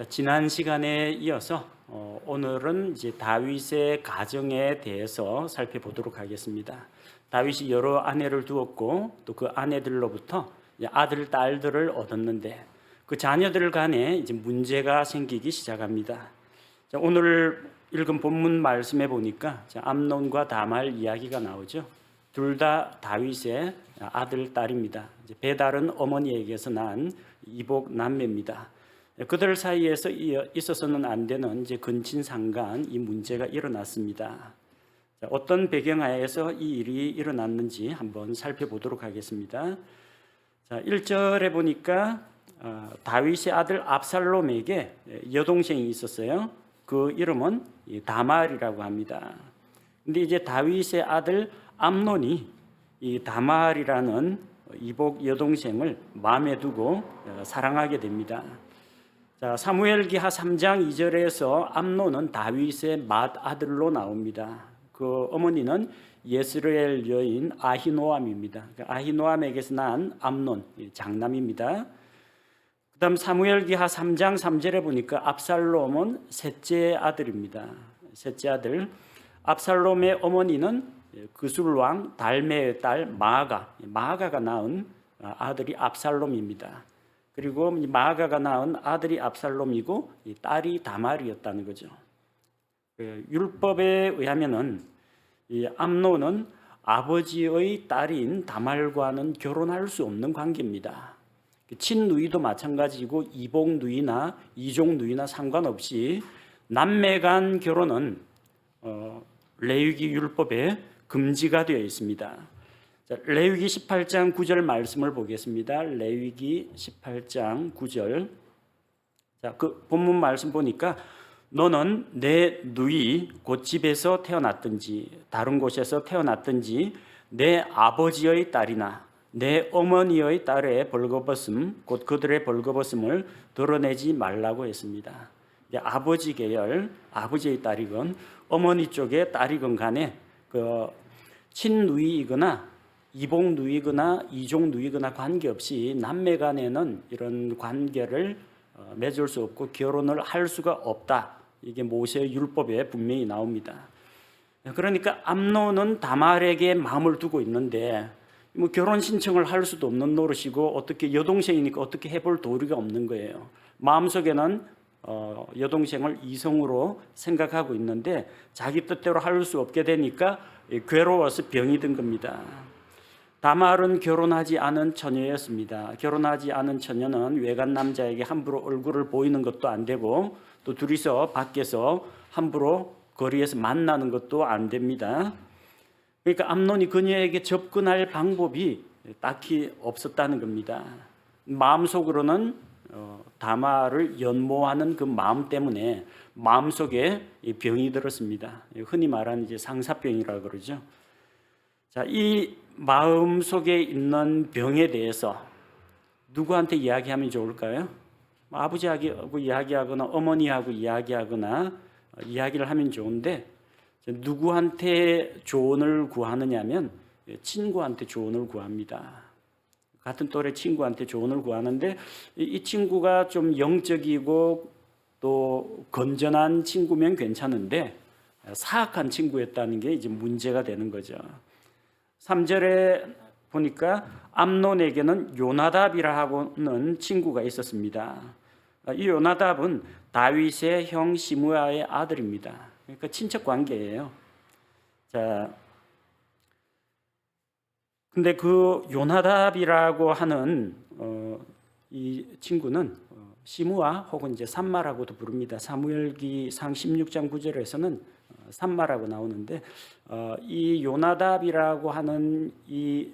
지난 시간에 이어서 오늘은 이제 다윗의 가정에 대해서 살펴보도록 하겠습니다. 다윗이 여러 아내를 두었고 또 그 아내들로부터 아들, 딸들을 얻었는데 그 자녀들 간에 이제 문제가 생기기 시작합니다. 오늘 읽은 본문 말씀에 보니까 암논과 다말 이야기가 나오죠. 둘 다 다윗의 아들, 딸입니다. 베달은 어머니에게서 난 이복 남매입니다. 그들 사이에서 있어서는 안 되는 이제 근친상간 이 문제가 일어났습니다. 어떤 배경하에서 이 일이 일어났는지 한번 살펴보도록 하겠습니다. 1절에 보니까 다윗의 아들 압살롬에게 여동생이 있었어요. 그 이름은 다말이라고 합니다. 근데 이제 다윗의 아들 암논이 이 다말이라는 이복 여동생을 마음에 두고 사랑하게 됩니다. 사무엘기하 3장 2절에서 암논은 다윗의 맏아들로 나옵니다. 그 어머니는 예스르엘 여인 아히노암입니다. 아히노암에게서 난 암논, 장남입니다. 그 다음 사무엘기하 3장 3절에 보니까 압살롬은 셋째 아들입니다. 셋째 아들. 압살롬의 어머니는 그술왕 달메의 딸 마아가가 낳은 아들이 압살롬입니다. 그리고 마아가가 낳은 아들이 압살롬이고 딸이 다말이었다는 거죠. 율법에 의하면은 이 암논은 아버지의 딸인 다말과는 결혼할 수 없는 관계입니다. 친누이도 마찬가지고 이복누이나 이족누이나 상관없이 남매 간 결혼은 레위기 율법에 금지가 되어 있습니다. 레위기 18장 9절 말씀을 보겠습니다. 레위기 18장 9절. 그 본문 말씀 보니까 너는 내 누이 곧 집에서 태어났든지 다른 곳에서 태어났든지 내 아버지의 딸이나 내 어머니의 딸의 벌거벗음 곧 그들의 벌거벗음을 드러내지 말라고 했습니다. 아버지 계열, 아버지의 딸이건 어머니 쪽의 딸이건 간에 그 친누이이거나 이복누이거나 이족누이거나 관계없이 남매 간에는 이런 관계를 맺을 수 없고 결혼을 할 수가 없다. 이게 모세 율법에 분명히 나옵니다. 그러니까 암논은 다말에게 마음을 두고 있는데 뭐 결혼 신청을 할 수도 없는 노릇이고 어떻게 여동생이니까 어떻게 해볼 도리가 없는 거예요. 마음속에는 여동생을 이성으로 생각하고 있는데 자기 뜻대로 할 수 없게 되니까 괴로워서 병이 든 겁니다. 다말은 결혼하지 않은 처녀였습니다. 결혼하지 않은 처녀는 외간 남자에게 함부로 얼굴을 보이는 것도 안 되고 또 둘이서 밖에서 함부로 거리에서 만나는 것도 안 됩니다. 그러니까 암논이 그녀에게 접근할 방법이 딱히 없었다는 겁니다. 마음속으로는 다말을 연모하는 그 마음 때문에 마음속에 병이 들었습니다. 흔히 말하는 이제 상사병이라고 그러죠. 이 마음 속에 있는 병에 대해서 누구한테 이야기하면 좋을까요? 아버지하고 이야기하거나 어머니하고 이야기하거나 이야기를 하면 좋은데 누구한테 조언을 구하느냐면 친구한테 조언을 구합니다. 같은 또래 친구한테 조언을 구하는데 이 친구가 좀 영적이고 또 건전한 친구면 괜찮은데 사악한 친구였다는 게 이제 문제가 되는 거죠. 3절에 보니까 암논에게는 요나답이라 하는 친구가 있었습니다. 이 요나답은 다윗의 형 시므야의 아들입니다. 그러니까 친척 관계예요. 근데 그 요나답이라고 하는 이 친구는 시므야 혹은 이제 삼마라고도 부릅니다. 사무엘기상 16장 9절에서는 삼마라고 나오는데 이 요나답이라고 하는 이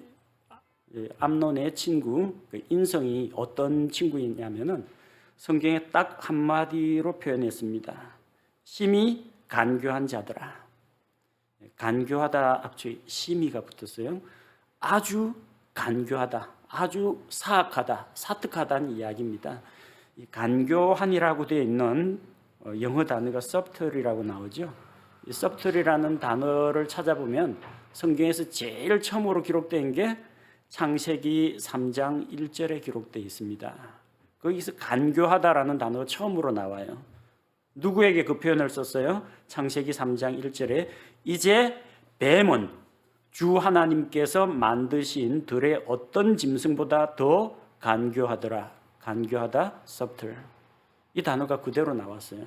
암논의 친구 그 인성이 어떤 친구이냐면은 성경에 딱 한마디로 표현했습니다. 심히 간교한 자들아. 간교하다 앞쪽에 심히가 붙었어요. 아주 간교하다, 아주 사악하다, 사특하다는 이야기입니다. 이 간교한이라고 되어 있는 영어 단어가 subtle이라고 나오죠. 이 subtle이라는 단어를 찾아보면 성경에서 제일 처음으로 기록된 게 창세기 3장 1절에 기록되어 있습니다. 거기서 간교하다라는 단어가 처음으로 나와요. 누구에게 그 표현을 썼어요? 창세기 3장 1절에 이제 뱀은 주 하나님께서 만드신 들의 어떤 짐승보다 더 간교하더라. 간교하다, subtle. 이 단어가 그대로 나왔어요.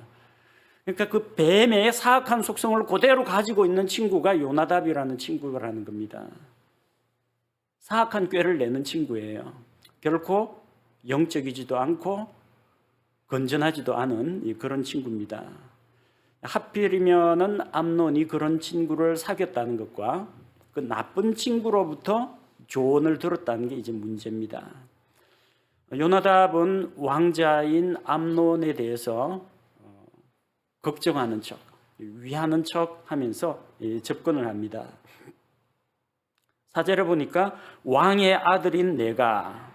그러니까 그 뱀의 사악한 속성을 그대로 가지고 있는 친구가 요나답이라는 친구라는 겁니다. 사악한 꾀를 내는 친구예요. 결코 영적이지도 않고 건전하지도 않은 그런 친구입니다. 하필이면은 암논이 그런 친구를 사귀었다는 것과 그 나쁜 친구로부터 조언을 들었다는 게 이제 문제입니다. 요나답은 왕자인 암논에 대해서 걱정하는 척, 위하는 척 하면서 접근을 합니다. 사제를 보니까 왕의 아들인 내가,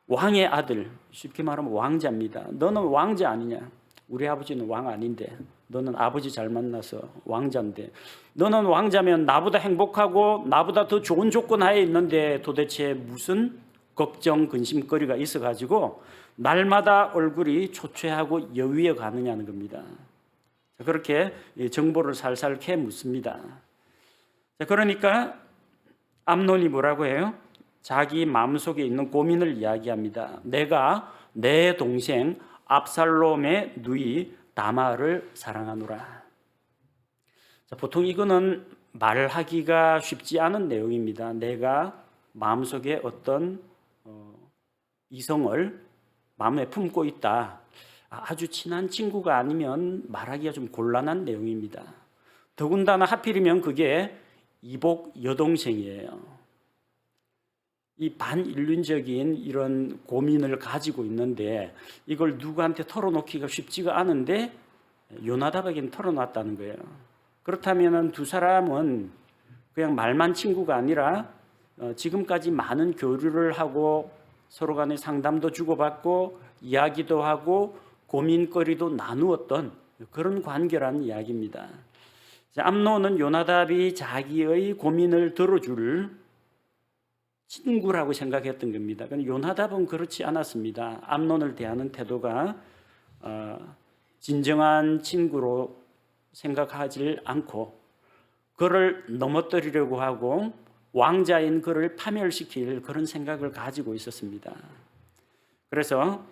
왕의 아들, 쉽게 말하면 왕자입니다. 너는 왕자 아니냐? 우리 아버지는 왕 아닌데, 너는 아버지 잘 만나서 왕자인데, 너는 왕자면 나보다 행복하고 나보다 더 좋은 조건 하에 있는데 도대체 무슨 걱정, 근심거리가 있어가지고 날마다 얼굴이 초췌하고 여위어 가느냐는 겁니다. 그렇게 정보를 살살 캐 묻습니다. 그러니까 암논이 뭐라고 해요? 자기 마음속에 있는 고민을 이야기합니다. 내가 내 동생 압살롬의 누이 다말을 사랑하노라. 보통 이거는 말하기가 쉽지 않은 내용입니다. 내가 마음속에 어떤 이성을 마음에 품고 있다. 아주 친한 친구가 아니면 말하기가 좀 곤란한 내용입니다. 더군다나 하필이면 그게 이복 여동생이에요. 이 반인륜적인 이런 고민을 가지고 있는데 이걸 누구한테 털어놓기가 쉽지가 않은데 요나답에게는 털어놨다는 거예요. 그렇다면 두 사람은 그냥 말만 친구가 아니라 지금까지 많은 교류를 하고 서로 간에 상담도 주고받고 이야기도 하고 고민거리도 나누었던 그런 관계라는 이야기입니다. 암논은 요나답이 자기의 고민을 들어줄 친구라고 생각했던 겁니다. 그런데 요나답은 그렇지 않았습니다. 암논을 대하는 태도가 진정한 친구로 생각하지 않고 그를 넘어뜨리려고 하고 왕자인 그를 파멸시킬 그런 생각을 가지고 있었습니다. 그래서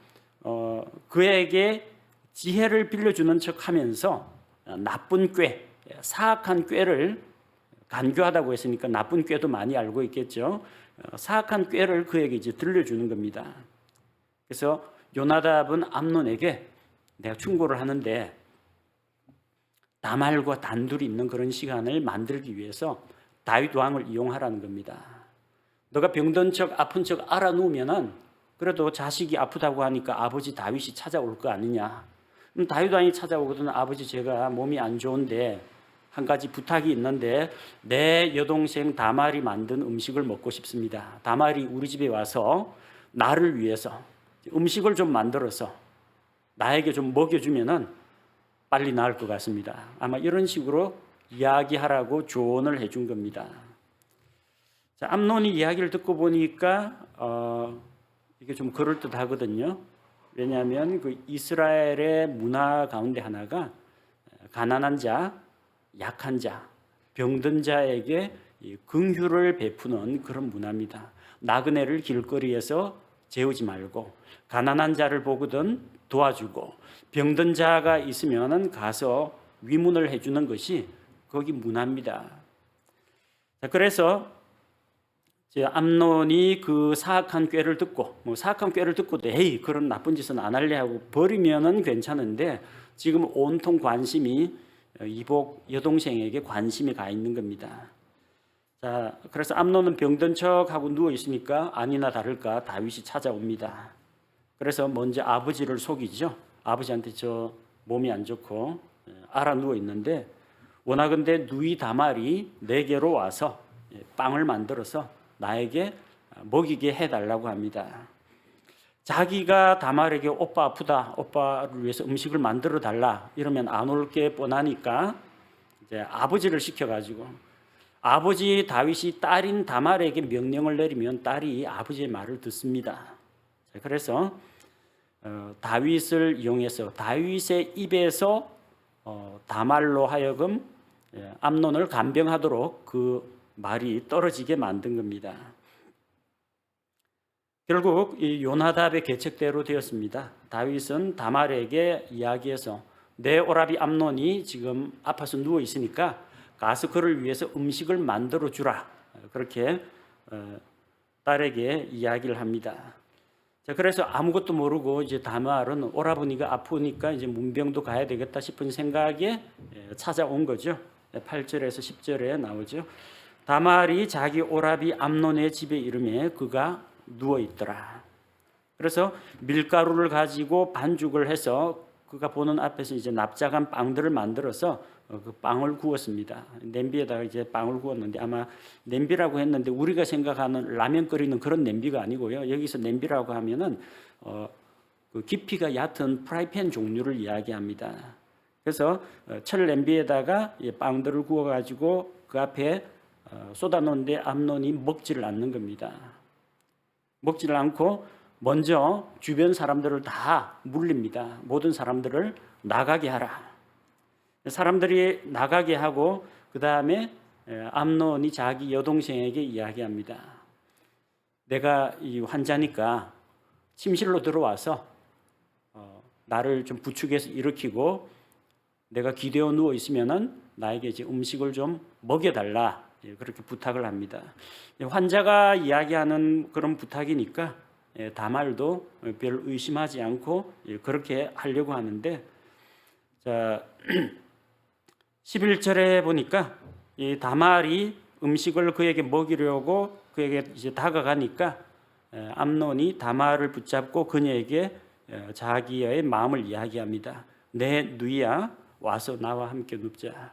그에게 지혜를 빌려주는 척하면서 나쁜 꾀, 사악한 꾀를 간교하다고 했으니까 나쁜 꾀도 많이 알고 있겠죠. 사악한 꾀를 그에게 이제 들려주는 겁니다. 그래서 요나답은 암논에게 내가 충고를 하는데 다말과 단둘이 있는 그런 시간을 만들기 위해서 다윗 왕을 이용하라는 겁니다. 너가 병든 척 아픈 척 알아누우면은 그래도 자식이 아프다고 하니까 아버지 다윗이 찾아올 거 아니냐. 그럼 다윗 왕이 찾아오거든. 아버지 제가 몸이 안 좋은데 한 가지 부탁이 있는데 내 여동생 다말이 만든 음식을 먹고 싶습니다. 다말이 우리 집에 와서 나를 위해서 음식을 좀 만들어서 나에게 좀 먹여주면은 빨리 나을 것 같습니다. 아마 이런 식으로 이야기하라고 조언을 해준 겁니다. 자, 암논이 이야기를 듣고 보니까 이게 좀 그럴듯하거든요. 왜냐하면 그 이스라엘의 문화 가운데 하나가 가난한 자, 약한 자, 병든 자에게 긍휼을 베푸는 그런 문화입니다. 나그네를 길거리에서 재우지 말고 가난한 자를 보거든 도와주고 병든 자가 있으면 가서 위문을 해주는 것이 거기 문화입니다. 그래서 암논이 그 사악한 꾀를 듣고 사악한 꾀를 듣고도 에이 그런 나쁜 짓은 안 할래 하고 버리면은 괜찮은데 지금 온통 관심이 이복 여동생에게 관심이 가 있는 겁니다. 자, 그래서 암논은 병든 척하고 누워 있으니까 아니나 다를까 다윗이 찾아옵니다. 그래서 먼저 아버지를 속이죠. 아버지한테 저 몸이 안 좋고 알아 누워 있는데 원하건대 누이 다말이 내게로 와서 빵을 만들어서 나에게 먹이게 해달라고 합니다. 자기가 다말에게 오빠 아프다, 오빠를 위해서 음식을 만들어 달라 이러면 안 올 게 뻔하니까 이제 아버지를 시켜가지고 아버지 다윗이 딸인 다말에게 명령을 내리면 딸이 아버지의 말을 듣습니다. 그래서 다윗을 이용해서 다윗의 입에서 다말로 하여금 암논을 간병하도록 그 말이 떨어지게 만든 겁니다. 결국 이 요나답의 계책대로 되었습니다. 다윗은 다말에게 이야기해서 내 오라비 암논이 지금 아파서 누워 있으니까 가서 그를 위해서 음식을 만들어 주라. 그렇게 딸에게 이야기를 합니다. 자, 그래서 아무것도 모르고 이제 다말은 오라버니가 아프니까 이제 문병도 가야 되겠다 싶은 생각에 찾아온 거죠. 8절에서 10절에 나오죠. 다말이 자기 오라비 암논의 집에 이르매 그가 누워 있더라. 그래서 밀가루를 가지고 반죽을 해서 그가 보는 앞에서 이제 납작한 빵들을 만들어서 그 빵을 구웠습니다. 냄비에다가 이제 빵을 구웠는데 아마 냄비라고 했는데 우리가 생각하는 라면 끓이는 그런 냄비가 아니고요. 여기서 냄비라고 하면은 그 깊이가 얕은 프라이팬 종류를 이야기합니다. 그래서 철 냄비에다가 빵들을 구워가지고 그 앞에 쏟아놓는데 암논이 먹지를 않는 겁니다. 먹지를 않고 먼저 주변 사람들을 다 물립니다. 모든 사람들을 나가게 하라. 사람들이 나가게 하고 그 다음에 암논이 자기 여동생에게 이야기합니다. 내가 이 환자니까 침실로 들어와서 나를 좀 부축해서 일으키고 내가 기대어 누워 있으면은 나에게 이제 음식을 좀 먹여달라. 그렇게 부탁을 합니다. 환자가 이야기하는 그런 부탁이니까 다말도 별 의심하지 않고 그렇게 하려고 하는데, 자 11절에 보니까 이 다말이 음식을 그에게 먹이려고 그에게 이제 다가가니까 암논이 다말을 붙잡고 그녀에게 자기의 마음을 이야기합니다. 내 누이야 와서 나와 함께 눕자.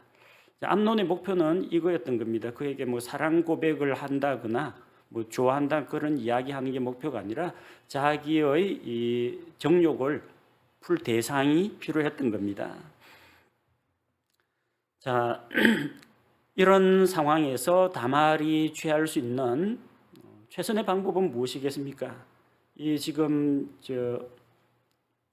암논의 목표는 이거였던 겁니다. 그에게 뭐 사랑 고백을 한다거나 뭐 좋아한다 그런 이야기하는 게 목표가 아니라 자기의 이 정욕을 풀 대상이 필요했던 겁니다. 자, 이런 상황에서 다말이 취할 수 있는 최선의 방법은 무엇이겠습니까? 이 지금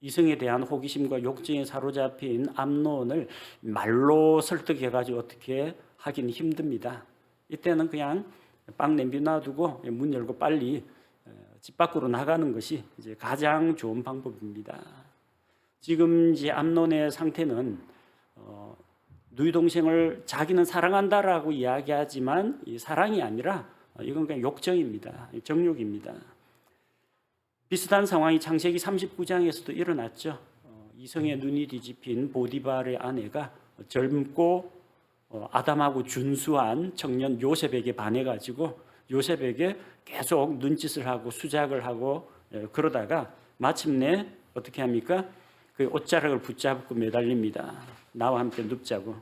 이성에 대한 호기심과 욕정에 사로잡힌 암논을 말로 설득해가지고 어떻게 하긴 힘듭니다. 이때는 그냥 빵 냄비 놔두고 문 열고 빨리 집 밖으로 나가는 것이 이제 가장 좋은 방법입니다. 지금 이제 암논의 상태는 누이 동생을 자기는 사랑한다라고 이야기하지만 이 사랑이 아니라 이건 그냥 욕정입니다. 정욕입니다. 비슷한 상황이 창세기 39장에서도 일어났죠. 이성의 눈이 뒤집힌 보디발의 아내가 젊고 아담하고 준수한 청년 요셉에게 반해가지고 요셉에게 계속 눈짓을 하고 수작을 하고 그러다가 마침내 어떻게 합니까? 그 옷자락을 붙잡고 매달립니다. 나와 함께 눕자고.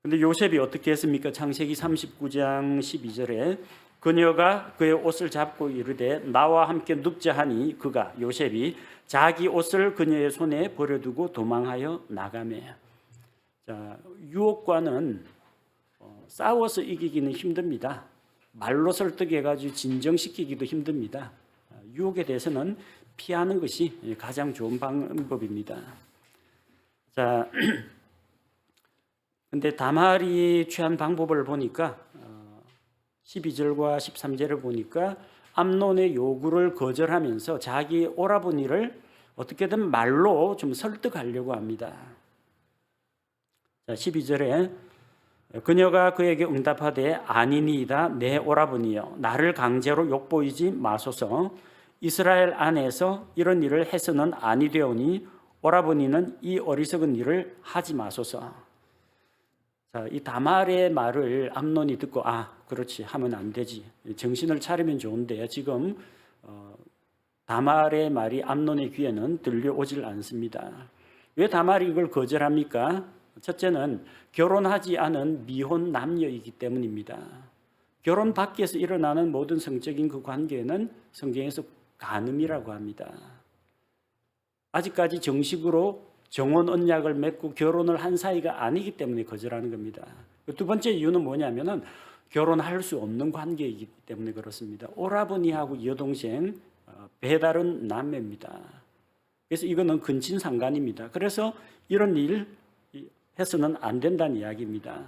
근데 요셉이 어떻게 했습니까? 창세기 39장 12절에 그녀가 그의 옷을 잡고 이르되 나와 함께 눕자 하니 그가 요셉이 자기 옷을 그녀의 손에 버려두고 도망하여 나가매. 자, 유혹과는 싸워서 이기기는 힘듭니다. 말로 설득해가지고 진정시키기도 힘듭니다. 유혹에 대해서는 피하는 것이 가장 좋은 방법입니다. 자, 근데 다말이 취한 방법을 보니까 12절과 13절을 보니까 암논의 요구를 거절하면서 자기 오라버니를 어떻게든 말로 좀 설득하려고 합니다. 자, 12절에 그녀가 그에게 응답하되 아니니이다 내 오라버니여 나를 강제로 욕보이지 마소서 이스라엘 안에서 이런 일을 해서는 아니 되오니 오라버니는 이 어리석은 일을 하지 마소서. 자, 이 다말의 말을 암논이 듣고 그렇지 하면 안 되지. 정신을 차리면 좋은데 지금 다말의 말이 암논의 귀에는 들려오질 않습니다. 왜 다말이 이걸 거절합니까? 첫째는 결혼하지 않은 미혼 남녀이기 때문입니다. 결혼 밖에서 일어나는 모든 성적인 그 관계는 성경에서 간음이라고 합니다. 아직까지 정식으로 정혼 언약을 맺고 결혼을 한 사이가 아니기 때문에 거절하는 겁니다. 두 번째 이유는 뭐냐면은 결혼할 수 없는 관계이기 때문에 그렇습니다. 오라버니하고 여동생 배다른 남매입니다. 그래서 이거는 근친상간입니다. 그래서 이런 일 해서는 안 된다는 이야기입니다.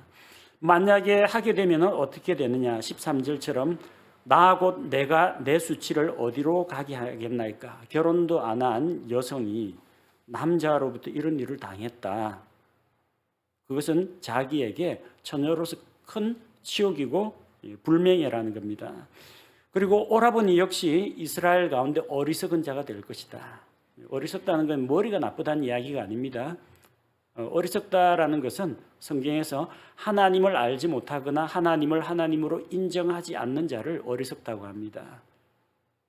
만약에 하게 되면 어떻게 되느냐? 13절처럼 나 곧 내가 내 수치를 어디로 가게 하겠나이까? 결혼도 안 한 여성이 남자로부터 이런 일을 당했다. 그것은 자기에게 처녀로서 큰 치욕이고 불명예라는 겁니다. 그리고 오라버니 역시 이스라엘 가운데 어리석은 자가 될 것이다. 어리석다는 건 머리가 나쁘다는 이야기가 아닙니다. 어리석다라는 것은 성경에서 하나님을 알지 못하거나 하나님을 하나님으로 인정하지 않는 자를 어리석다고 합니다.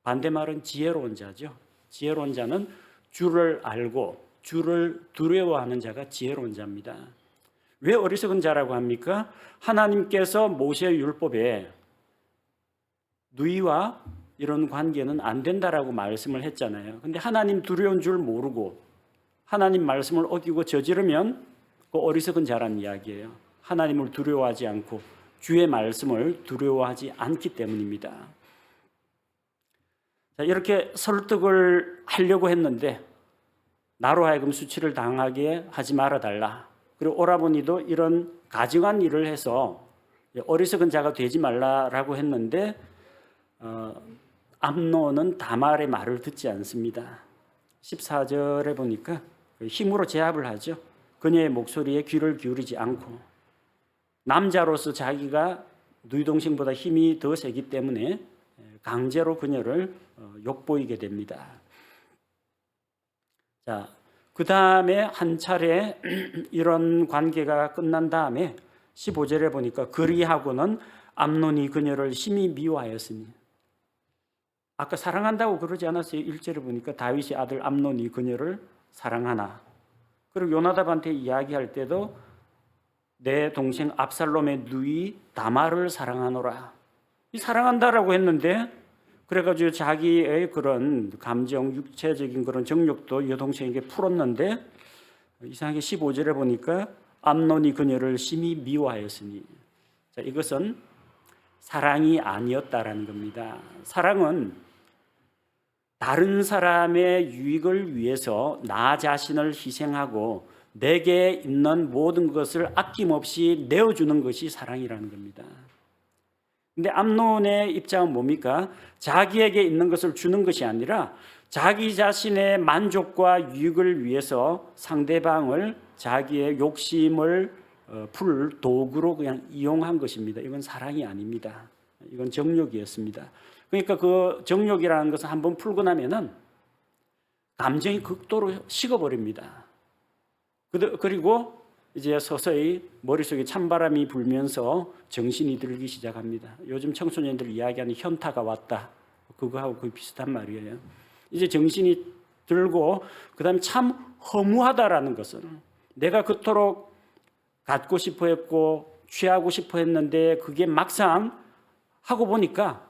반대말은 지혜로운 자죠. 지혜로운 자는 주를 알고 주를 두려워하는 자가 지혜로운 자입니다. 왜 어리석은 자라고 합니까? 하나님께서 모세의 율법에 누이와 이런 관계는 안 된다라고 말씀을 했잖아요. 근데 하나님 두려운 줄 모르고 하나님 말씀을 어기고 저지르면 그 어리석은 자라는 이야기예요. 하나님을 두려워하지 않고 주의 말씀을 두려워하지 않기 때문입니다. 자, 이렇게 설득을 하려고 했는데 나로 하여금 수치를 당하게 하지 말아달라. 그리고 오라버니도 이런 가증한 일을 해서 어리석은 자가 되지 말라라고 했는데 암논은 다말의 말을 듣지 않습니다. 14절에 보니까 힘으로 제압을 하죠. 그녀의 목소리에 귀를 기울이지 않고 남자로서 자기가 누이 동생보다 힘이 더 세기 때문에 강제로 그녀를 욕보이게 됩니다. 자, 그 다음에 한 차례 이런 관계가 끝난 다음에 15절에 보니까 그리하고는 암논이 그녀를 심히 미워하였으니 아까 사랑한다고 그러지 않았어요? 1절에 보니까 다윗의 아들 암논이 그녀를 사랑하나. 그리고 요나답한테 이야기할 때도 내 동생 압살롬의 누이 다말을 사랑하노라. 이 사랑한다라고 했는데 그래가지고 자기의 그런 감정, 육체적인 그런 정욕도 여동생에게 풀었는데 이상하게 15절에 보니까 암논이 그녀를 심히 미워하였으니 자, 이것은 사랑이 아니었다라는 겁니다. 사랑은 다른 사람의 유익을 위해서 나 자신을 희생하고 내게 있는 모든 것을 아낌없이 내어주는 것이 사랑이라는 겁니다. 근데 암논의 입장은 뭡니까? 자기에게 있는 것을 주는 것이 아니라 자기 자신의 만족과 유익을 위해서 상대방을 자기의 욕심을 풀 도구로 그냥 이용한 것입니다. 이건 사랑이 아닙니다. 이건 정욕이었습니다. 그러니까 그 정욕이라는 것은 한번 풀고 나면은 감정이 극도로 식어버립니다. 그리고 이제 서서히 머릿속에 찬바람이 불면서 정신이 들기 시작합니다. 요즘 청소년들 이야기하는 현타가 왔다. 그거하고 거의 비슷한 말이에요. 이제 정신이 들고 그다음에 참 허무하다라는 것은 내가 그토록 갖고 싶어 했고 취하고 싶어 했는데 그게 막상 하고 보니까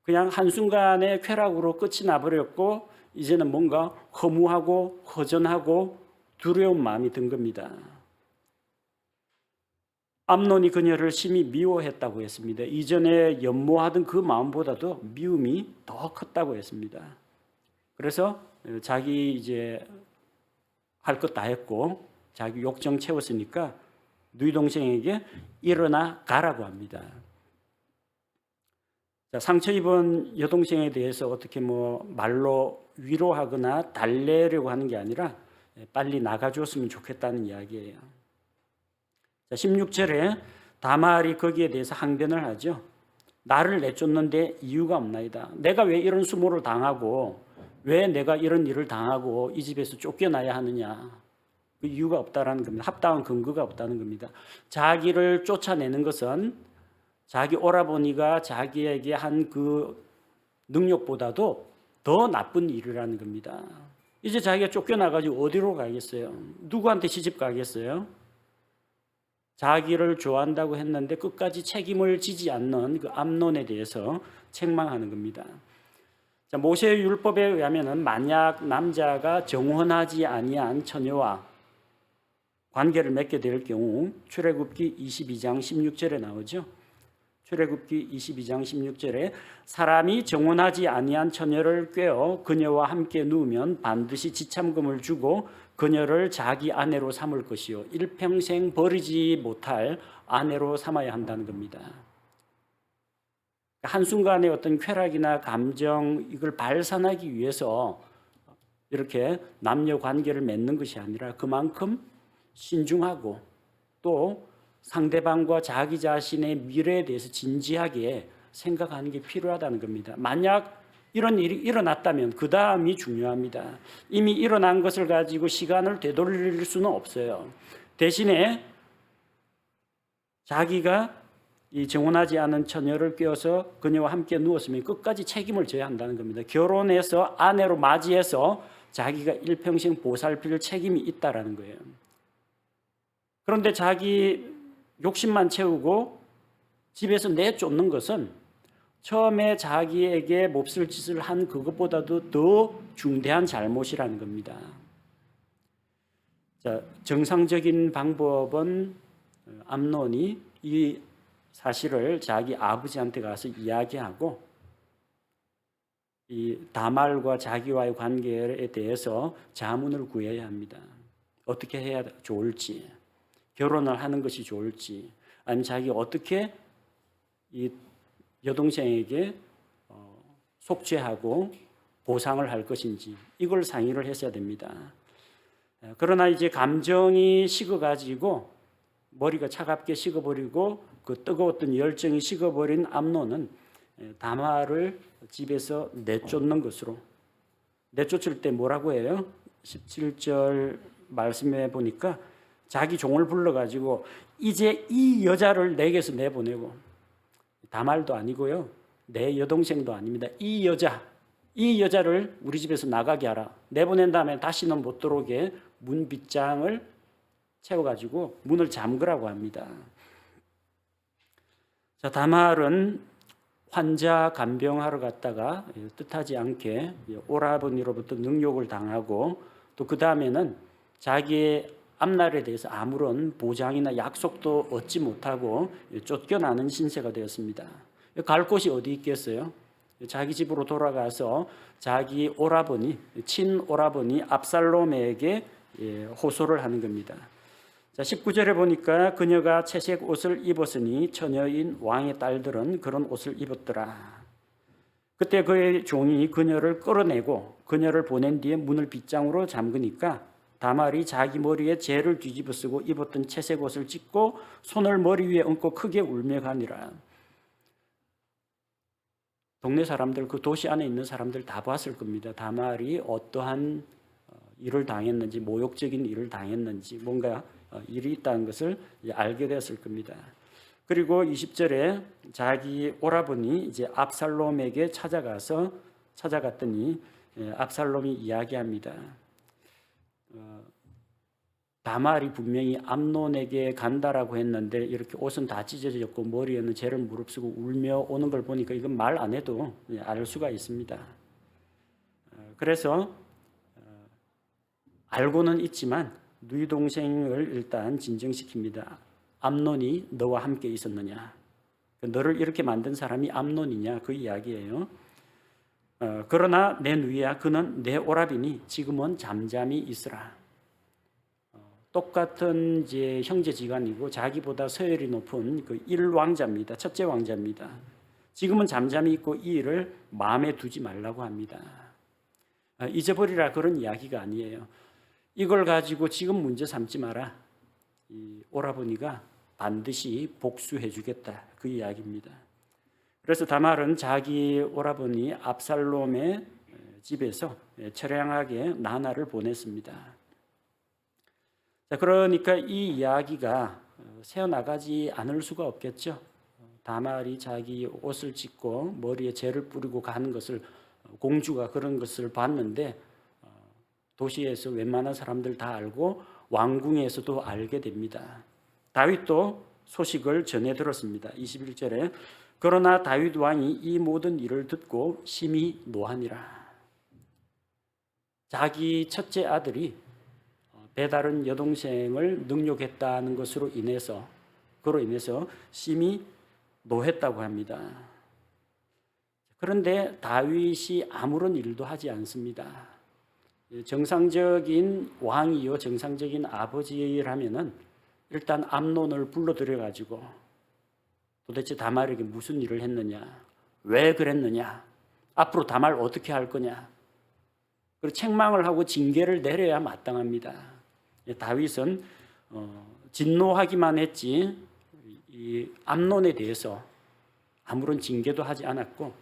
그냥 한순간에 쾌락으로 끝이 나버렸고 이제는 뭔가 허무하고 허전하고 두려운 마음이 든 겁니다. 암논이 그녀를 심히 미워했다고 했습니다. 이전에 연모하던 그 마음보다도 미움이 더 컸다고 했습니다. 그래서 자기 이제 할 것 다 했고 자기 욕정 채웠으니까 누이 동생에게 일어나 가라고 합니다. 자, 상처 입은 여동생에 대해서 어떻게 말로 위로하거나 달래려고 하는 게 아니라 빨리 나가줬으면 좋겠다는 이야기예요. 자, 16절에 다말이 거기에 대해서 항변을 하죠. 나를 내쫓는데 이유가 없나이다. 내가 왜 이런 수모를 당하고 왜 내가 이런 일을 당하고 이 집에서 쫓겨나야 하느냐. 그 이유가 없다라는 겁니다. 합당한 근거가 없다는 겁니다. 자기를 쫓아내는 것은 자기 오라버니가 자기에게 한 그 능력보다도 더 나쁜 일이라는 겁니다. 이제 자기가 쫓겨나가지고 어디로 가겠어요? 누구한테 시집 가겠어요? 자기를 좋아한다고 했는데 끝까지 책임을 지지 않는 그 암논에 대해서 책망하는 겁니다. 자, 모세의 율법에 의하면은 만약 남자가 정혼하지 아니한 처녀와 관계를 맺게 될 경우 출애굽기 22장 16절에 나오죠. 출애굽기 22장 16절에 사람이 정혼하지 아니한 처녀를 꾀어 그녀와 함께 누우면 반드시 지참금을 주고 그녀를 자기 아내로 삼을 것이요 일평생 버리지 못할 아내로 삼아야 한다는 겁니다. 한순간의 어떤 쾌락이나 감정 이걸 발산하기 위해서 이렇게 남녀 관계를 맺는 것이 아니라 그만큼 신중하고 또 상대방과 자기 자신의 미래에 대해서 진지하게 생각하는 게 필요하다는 겁니다. 만약 이런 일이 일어났다면 그 다음이 중요합니다. 이미 일어난 것을 가지고 시간을 되돌릴 수는 없어요. 대신에 자기가 이 정혼하지 않은 처녀를 꿰어서 그녀와 함께 누웠으면 끝까지 책임을 져야 한다는 겁니다. 결혼해서 아내로 맞이해서 자기가 일평생 보살필 책임이 있다라는 거예요. 그런데 자기 욕심만 채우고 집에서 내쫓는 것은 처음에 자기에게 몹쓸 짓을 한 그것보다도 더 중대한 잘못이라는 겁니다. 자, 정상적인 방법은 암논이 이 사실을 자기 아버지한테 가서 이야기하고 이 다말과 자기와의 관계에 대해서 자문을 구해야 합니다. 어떻게 해야 좋을지, 결혼을 하는 것이 좋을지, 아니면 자기 어떻게 이 여동생에게 속죄하고 보상을 할 것인지 이걸 상의를 했어야 됩니다. 그러나 이제 감정이 식어가지고 머리가 차갑게 식어버리고 그 뜨거웠던 열정이 식어버린 암논은 다말을 집에서 내쫓는 것으로, 내쫓을 때 뭐라고 해요? 17절 말씀해 보니까 자기 종을 불러가지고 이제 이 여자를 내게서 내보내고, 다말도 아니고요, 내 여동생도 아닙니다. 이 여자를 우리 집에서 나가게 하라. 내보낸 다음에 다시는 못 들어오게 문 빗장을 채워가지고 문을 잠그라고 합니다. 자, 다말은 환자 간병하러 갔다가 뜻하지 않게 오라버니로부터 능욕을 당하고 또 그 다음에는 자기의 앞날에 대해서 아무런 보장이나 약속도 얻지 못하고 쫓겨나는 신세가 되었습니다. 갈 곳이 어디 있겠어요? 자기 집으로 돌아가서 자기 오라버니, 친오라버니 압살롬에게 호소를 하는 겁니다. 자, 19절에 보니까 그녀가 채색 옷을 입었으니 처녀인 왕의 딸들은 그런 옷을 입었더라. 그때 그의 종이 그녀를 끌어내고 그녀를 보낸 뒤에 문을 빗장으로 잠그니까 다말이 자기 머리에 재를 뒤집어 쓰고 입었던 채색 옷을 찢고 손을 머리 위에 얹고 크게 울며 가니라. 동네 사람들, 그 도시 안에 있는 사람들 다 봤을 겁니다. 다말이 어떠한 일을 당했는지, 모욕적인 일을 당했는지, 뭔가 일이 있다는 것을 알게 되었을 겁니다. 그리고 20절에 자기 오라버니 이제 압살롬에게 찾아갔더니 압살롬이 이야기합니다. 다말이 분명히 암논에게 간다라고 했는데 이렇게 옷은 다 찢어졌고 머리에는 재를 무릅쓰고 울며 오는 걸 보니까 이건 말 안 해도 알 수가 있습니다. 그래서 알고는 있지만 누이 동생을 일단 진정시킵니다. 암논이 너와 함께 있었느냐? 너를 이렇게 만든 사람이 암논이냐? 그 이야기예요. 그러나 내 누이야, 그는 내 오라비니 지금은 잠잠히 있으라. 똑같은 이제 형제지간이고 자기보다 서열이 높은 그 일왕자입니다. 첫째 왕자입니다. 지금은 잠잠히 있고 이 일을 마음에 두지 말라고 합니다. 잊어버리라 그런 이야기가 아니에요. 이걸 가지고 지금 문제 삼지 마라. 이 오라버니가 반드시 복수해 주겠다. 그 이야기입니다. 그래서 다말은 자기 오라버니 압살롬의 집에서 처량하게 나날을 보냈습니다. 자, 그러니까 이 이야기가 새어나가지 않을 수가 없겠죠. 다말이 자기 옷을 찢고 머리에 재를 뿌리고 가는 것을 공주가 그런 것을 봤는데 도시에서 웬만한 사람들 다 알고 왕궁에서도 알게 됩니다. 다윗도 소식을 전해 들었습니다. 21절에 그러나 다윗 왕이 이 모든 일을 듣고 심히 노하니라. 자기 첫째 아들이 배다른 여동생을 능욕했다는 것으로 인해서 심히 노했다고 합니다. 그런데 다윗이 아무런 일도 하지 않습니다. 정상적인 왕이요, 정상적인 아버지라면은 일단 암논을 불러들여 가지고 도대체 다말에게 무슨 일을 했느냐, 왜 그랬느냐, 앞으로 다말 어떻게 할 거냐, 그리고 책망을 하고 징계를 내려야 마땅합니다. 다윗은 진노하기만 했지 이 암논에 대해서 아무런 징계도 하지 않았고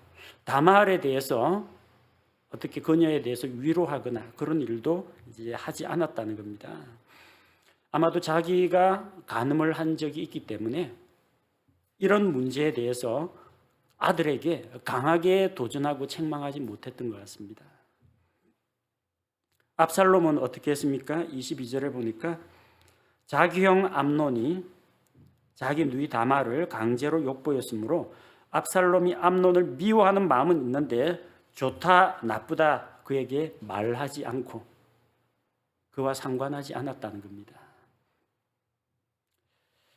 다말에 대해서 어떻게 그녀에 대해서 위로하거나 그런 일도 이제 하지 않았다는 겁니다. 아마도 자기가 간음을 한 적이 있기 때문에 이런 문제에 대해서 아들에게 강하게 도전하고 책망하지 못했던 것 같습니다. 압살롬은 어떻게 했습니까? 22절에 보니까 자기 형 암논이 자기 누이 다말을 강제로 욕보였으므로 압살롬이 암논을 미워하는 마음은 있는데 좋다 나쁘다 그에게 말하지 않고 그와 상관하지 않았다는 겁니다.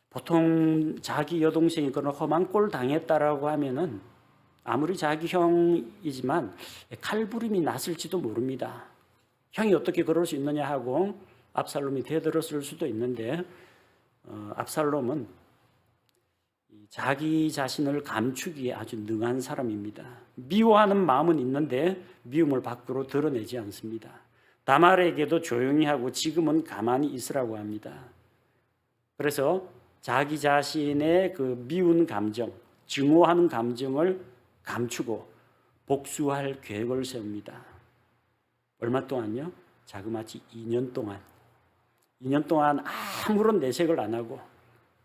보통 자기 여동생이 그런 험한 꼴 당했다라고 하면은 아무리 자기 형이지만 칼부림이 났을지도 모릅니다. 형이 어떻게 그럴 수 있느냐 하고 압살롬이 대들었을 수도 있는데 압살롬은 자기 자신을 감추기에 아주 능한 사람입니다. 미워하는 마음은 있는데 미움을 밖으로 드러내지 않습니다. 다말에게도 조용히 하고 지금은 가만히 있으라고 합니다. 그래서 자기 자신의 그 미운 감정, 증오하는 감정을 감추고 복수할 계획을 세웁니다. 얼마 동안요? 자그마치 2년 동안 아무런 내색을 안 하고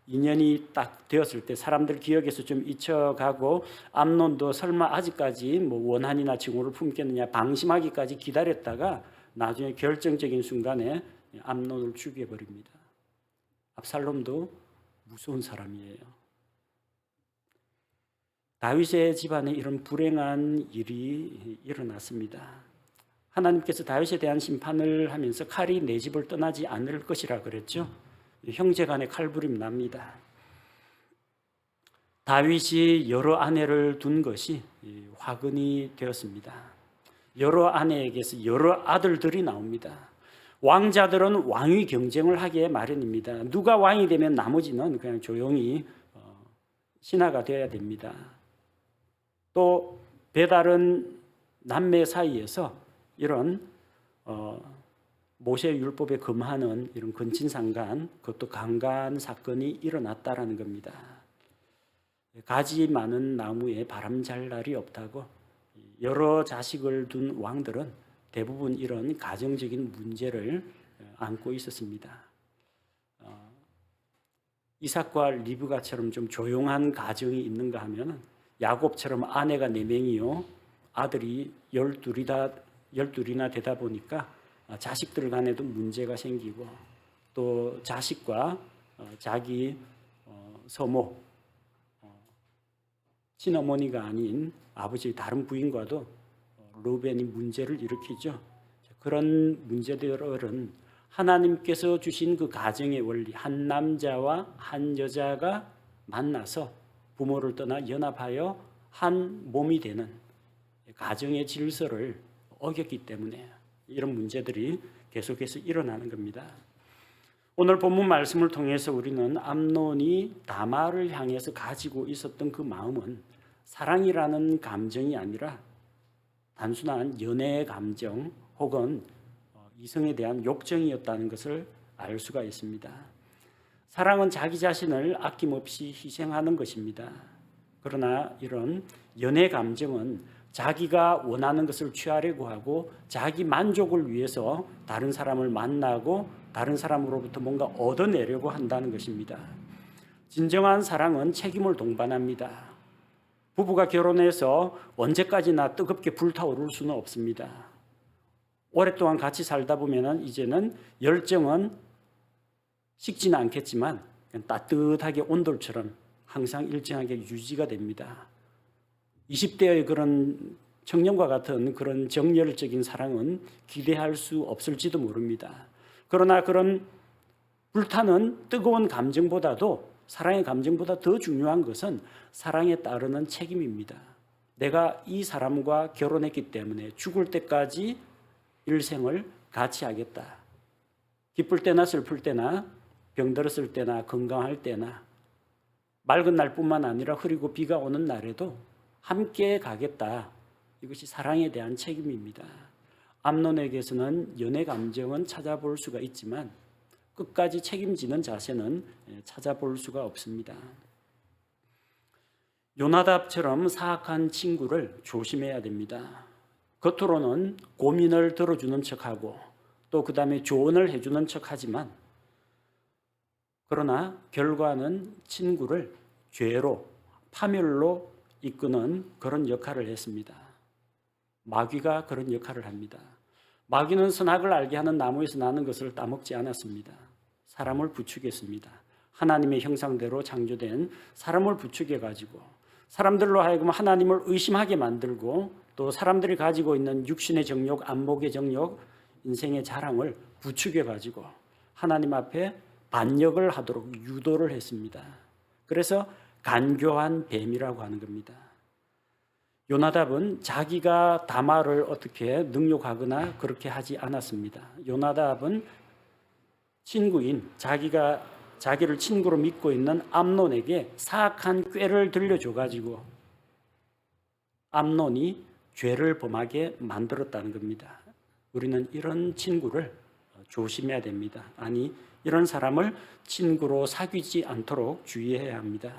2년이 딱 되었을 때 사람들 기억에서 좀 잊혀가고 암논도 설마 아직까지 뭐 원한이나 증오를 품겠느냐 방심하기까지 기다렸다가 나중에 결정적인 순간에 암논을 죽여버립니다. 압살롬도 무서운 사람이에요. 다윗의 집안에 이런 불행한 일이 일어났습니다. 하나님께서 다윗에 대한 심판을 하면서 칼이 내 집을 떠나지 않을 것이라 그랬죠. 형제 간에 칼부림 납니다. 다윗이 여러 아내를 둔 것이 화근이 되었습니다. 여러 아내에게서 여러 아들들이 나옵니다. 왕자들은 왕위 경쟁을 하기에 마련입니다. 누가 왕이 되면 나머지는 그냥 조용히 신하가 되어야 됩니다. 또 배다른 남매 사이에서 이런 모세 율법에 금하는 이런 근친상간, 그것도 강간 사건이 일어났다라는 겁니다. 가지 많은 나무에 바람 잘 날이 없다고 여러 자식을 둔 왕들은 대부분 이런 가정적인 문제를 안고 있었습니다. 이삭과 리브가처럼 좀 조용한 가정이 있는가 하면 야곱처럼 아내가 4명이요 아들이 12이나 되다 보니까 자식들 간에도 문제가 생기고 또 자식과 자기 서모 친어머니가 아닌 아버지의 다른 부인과도 르벤이 문제를 일으키죠. 그런 문제들은 하나님께서 주신 그 가정의 원리, 한 남자와 한 여자가 만나서 부모를 떠나 연합하여 한 몸이 되는 가정의 질서를 어겼기 때문에 이런 문제들이 계속해서 일어나는 겁니다. 오늘 본문 말씀을 통해서 우리는 암논이 다말을 향해서 가지고 있었던 그 마음은 사랑이라는 감정이 아니라 단순한 연애의 감정 혹은 이성에 대한 욕정이었다는 것을 알 수가 있습니다. 사랑은 자기 자신을 아낌없이 희생하는 것입니다. 그러나 이런 연애 감정은 자기가 원하는 것을 취하려고 하고 자기 만족을 위해서 다른 사람을 만나고 다른 사람으로부터 뭔가 얻어내려고 한다는 것입니다. 진정한 사랑은 책임을 동반합니다. 부부가 결혼해서 언제까지나 뜨겁게 불타오를 수는 없습니다. 오랫동안 같이 살다 보면 이제는 열정은 식지는 않겠지만 따뜻하게 온돌처럼 항상 일정하게 유지가 됩니다. 20대의 그런 청년과 같은 그런 정열적인 사랑은 기대할 수 없을지도 모릅니다. 그러나 그런 불타는 뜨거운 감정보다도 사랑의 감정보다 더 중요한 것은 사랑에 따르는 책임입니다. 내가 이 사람과 결혼했기 때문에 죽을 때까지 일생을 같이 하겠다. 기쁠 때나 슬플 때나 병들었을 때나 건강할 때나 맑은 날뿐만 아니라 흐리고 비가 오는 날에도 함께 가겠다. 이것이 사랑에 대한 책임입니다. 암논에게서는 연애 감정은 찾아볼 수가 있지만 끝까지 책임지는 자세는 찾아볼 수가 없습니다. 요나답처럼 사악한 친구를 조심해야 됩니다. 겉으로는 고민을 들어주는 척하고 또 그 다음에 조언을 해주는 척하지만 그러나 결과는 친구를 죄로 파멸로 이끄는 그런 역할을 했습니다. 마귀가 그런 역할을 합니다. 마귀는 선악을 알게 하는 나무에서 나는 것을 따먹지 않았습니다. 사람을 부추겼습니다. 하나님의 형상대로 창조된 사람을 부추겨가지고 사람들로 하여금 하나님을 의심하게 만들고 또 사람들이 가지고 있는 육신의 정욕, 안목의 정욕, 인생의 자랑을 부추겨가지고 하나님 앞에 반역을 하도록 유도를 했습니다. 그래서 간교한 뱀이라고 하는 겁니다. 요나답은 자기가 다말을 어떻게 능욕하거나 그렇게 하지 않았습니다. 요나답은 친구인 자기를 친구로 믿고 있는 암논에게 사악한 꾀를 들려줘가지고 암논이 죄를 범하게 만들었다는 겁니다. 우리는 이런 친구를 조심해야 됩니다. 아니, 이런 사람을 친구로 사귀지 않도록 주의해야 합니다.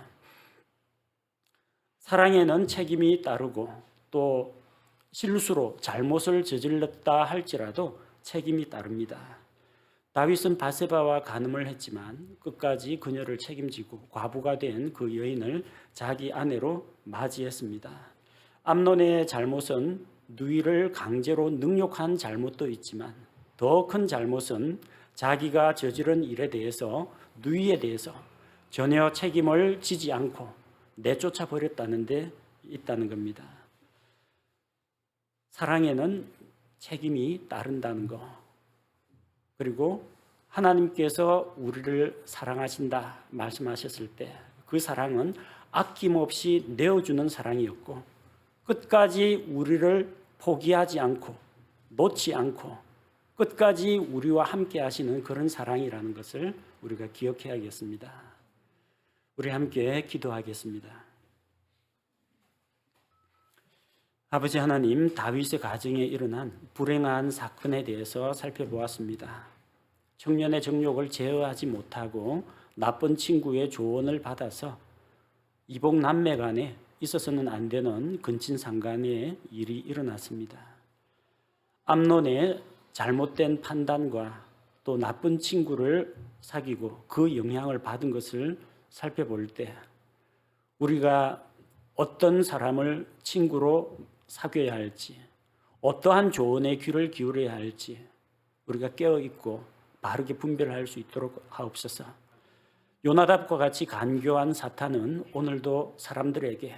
사랑에는 책임이 따르고 또 실수로 잘못을 저질렀다 할지라도 책임이 따릅니다. 다윗은 바세바와 간음을 했지만 끝까지 그녀를 책임지고 과부가 된 그 여인을 자기 아내로 맞이했습니다. 암논의 잘못은 누이를 강제로 능욕한 잘못도 있지만 더 큰 잘못은 자기가 저지른 일에 대해서 누이에 대해서 전혀 책임을 지지 않고 내쫓아 버렸다는 데 있다는 겁니다. 사랑에는 책임이 따른다는 거. 그리고 하나님께서 우리를 사랑하신다 말씀하셨을 때 그 사랑은 아낌없이 내어주는 사랑이었고 끝까지 우리를 포기하지 않고 놓지 않고 끝까지 우리와 함께 하시는 그런 사랑이라는 것을 우리가 기억해야겠습니다. 우리 함께 기도하겠습니다. 아버지 하나님, 다윗의 가정에 일어난 불행한 사건에 대해서 살펴보았습니다. 청년의 정욕을 제어하지 못하고 나쁜 친구의 조언을 받아서 이복 남매 간에 있어서는 안 되는 근친상간의 일이 일어났습니다. 암논의 잘못된 판단과 또 나쁜 친구를 사귀고 그 영향을 받은 것을 살펴볼 때 우리가 어떤 사람을 친구로 사귀어야 할지, 어떠한 조언에 귀를 기울여야 할지 우리가 깨어있고 바르게 분별할 수 있도록 하옵소서. 요나답과 같이 간교한 사탄은 오늘도 사람들에게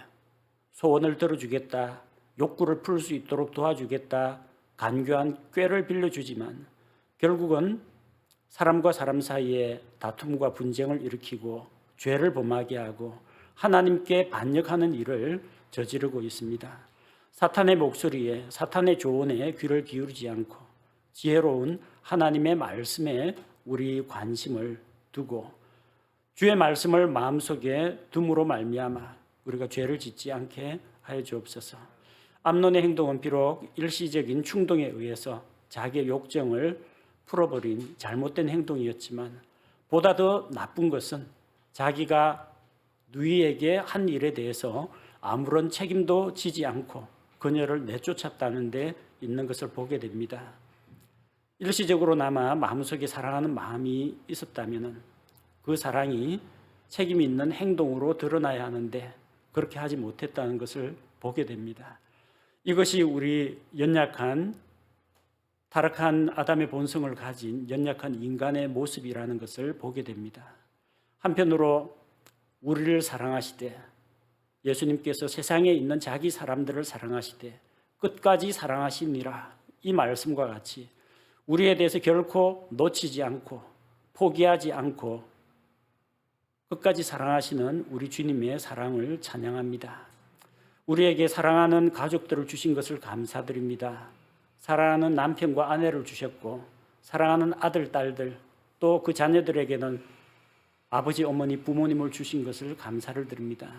소원을 들어주겠다, 욕구를 풀 수 있도록 도와주겠다, 간교한 꾀를 빌려주지만 결국은 사람과 사람 사이에 다툼과 분쟁을 일으키고 죄를 범하게 하고 하나님께 반역하는 일을 저지르고 있습니다. 사탄의 목소리에, 사탄의 조언에 귀를 기울이지 않고 지혜로운 하나님의 말씀에 우리 관심을 두고 주의 말씀을 마음속에 둠으로 말미암아 우리가 죄를 짓지 않게 하여 주옵소서. 암논의 행동은 비록 일시적인 충동에 의해서 자기의 욕정을 풀어버린 잘못된 행동이었지만 보다 더 나쁜 것은 자기가 누이에게 한 일에 대해서 아무런 책임도 지지 않고 그녀를 내쫓았다는 데 있는 것을 보게 됩니다. 일시적으로나마 마음속에 사랑하는 마음이 있었다면 그 사랑이 책임 있는 행동으로 드러나야 하는데 그렇게 하지 못했다는 것을 보게 됩니다. 이것이 우리 연약한 타락한 아담의 본성을 가진 연약한 인간의 모습이라는 것을 보게 됩니다. 한편으로 우리를 사랑하시되 예수님께서 세상에 있는 자기 사람들을 사랑하시되 끝까지 사랑하시니라 이 말씀과 같이 우리에 대해서 결코 놓치지 않고 포기하지 않고 끝까지 사랑하시는 우리 주님의 사랑을 찬양합니다. 우리에게 사랑하는 가족들을 주신 것을 감사드립니다. 사랑하는 남편과 아내를 주셨고 사랑하는 아들, 딸들 또 그 자녀들에게는 아버지, 어머니, 부모님을 주신 것을 감사를 드립니다.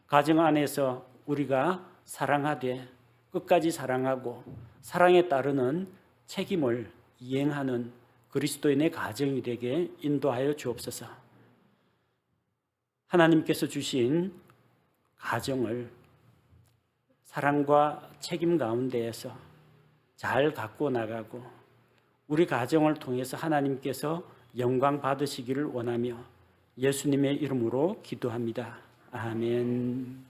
가정 안에서 우리가 사랑하되 끝까지 사랑하고 사랑에 따르는 책임을 이행하는 그리스도인의 가정이 되게 인도하여 주옵소서. 하나님께서 주신 가정을 사랑과 책임 가운데에서 잘 갖고 나가고 우리 가정을 통해서 하나님께서 영광 받으시기를 원하며 예수님의 이름으로 기도합니다. 아멘.